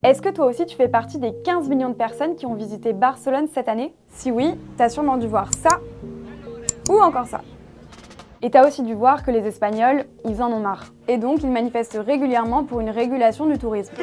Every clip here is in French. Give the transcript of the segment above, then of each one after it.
Est-ce que toi aussi tu fais partie des 15 millions de personnes qui ont visité Barcelone cette année? Si oui, t'as sûrement dû voir ça ou encore ça. Et t'as aussi dû voir que les Espagnols, ils en ont marre. Et donc ils manifestent régulièrement pour une régulation du tourisme.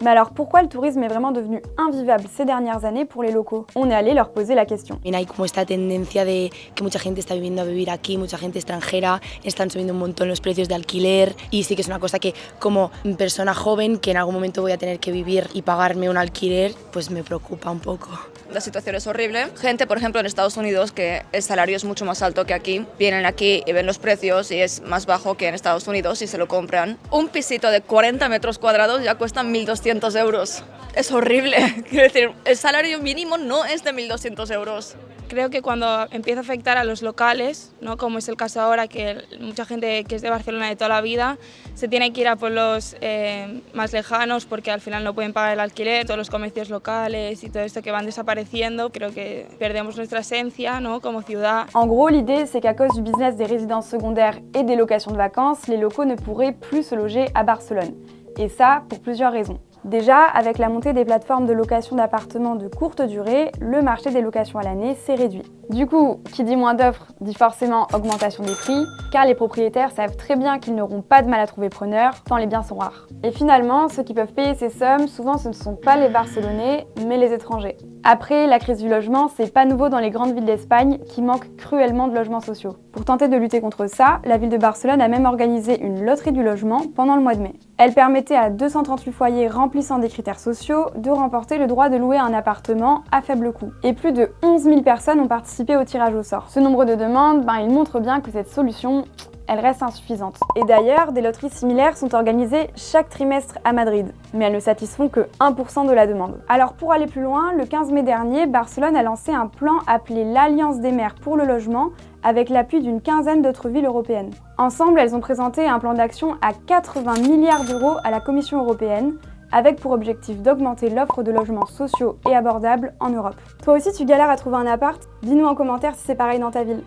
Mais alors pourquoi le tourisme est vraiment devenu invivable ces dernières années pour les locaux? On est allé leur poser la question. Hay como esta tendencia de que mucha gente está viniendo a vivir aquí, mucha gente extranjera, están subiendo un montón los precios de alquiler y sí que es una cosa que como persona joven que en algún momento voy a tener que vivir y pagarme un alquiler, pues me preocupa un poco. La situación es horrible. Gente, por ejemplo, en Estados Unidos, que el salario es mucho más alto que aquí, vienen aquí y ven los precios y es más bajo que en Estados Unidos y se lo compran. Un pisito de 40 metros cuadrados ya cuesta 1.200 euros. Es horrible. Quiero decir, el salario mínimo no es de 1.200 euros. Creo que cuando empieza a afectar a los locales, ¿no? Como es el caso ahora, que mucha gente que es de Barcelona de toda la vida se tiene que ir a pueblos más lejanos porque al final no pueden pagar el alquiler, todos los comercios locales y todo esto que van desapareciendo, creo que perdemos nuestra esencia, ¿no? Como ciudad. En gros, l'idée, c'est qu'à cause du business des résidences secondaires et des locations de vacances, les locaux ne pourraient plus se loger à Barcelone. Et ça, pour plusieurs raisons. Déjà, avec la montée des plateformes de location d'appartements de courte durée, le marché des locations à l'année s'est réduit. Du coup, qui dit moins d'offres dit forcément augmentation des prix, car les propriétaires savent très bien qu'ils n'auront pas de mal à trouver preneur, tant les biens sont rares. Et finalement, ceux qui peuvent payer ces sommes, souvent ce ne sont pas les Barcelonais, mais les étrangers. Après, la crise du logement, c'est pas nouveau dans les grandes villes d'Espagne qui manquent cruellement de logements sociaux. Pour tenter de lutter contre ça, la ville de Barcelone a même organisé une loterie du logement pendant le mois de mai. Elle permettait à 238 foyers remplissant des critères sociaux de remporter le droit de louer un appartement à faible coût. Et plus de 11 000 personnes ont participé au tirage au sort. Ce nombre de demandes, il montre bien que cette solution, elle reste insuffisante. Et d'ailleurs, des loteries similaires sont organisées chaque trimestre à Madrid, mais elles ne satisfont que 1% de la demande. Alors pour aller plus loin, le 15 mai dernier, Barcelone a lancé un plan appelé l'Alliance des maires pour le logement, avec l'appui d'une quinzaine d'autres villes européennes. Ensemble, elles ont présenté un plan d'action à 80 milliards d'euros à la Commission européenne, avec pour objectif d'augmenter l'offre de logements sociaux et abordables en Europe. Toi aussi tu galères à trouver un appart? Dis-nous en commentaire si c'est pareil dans ta ville.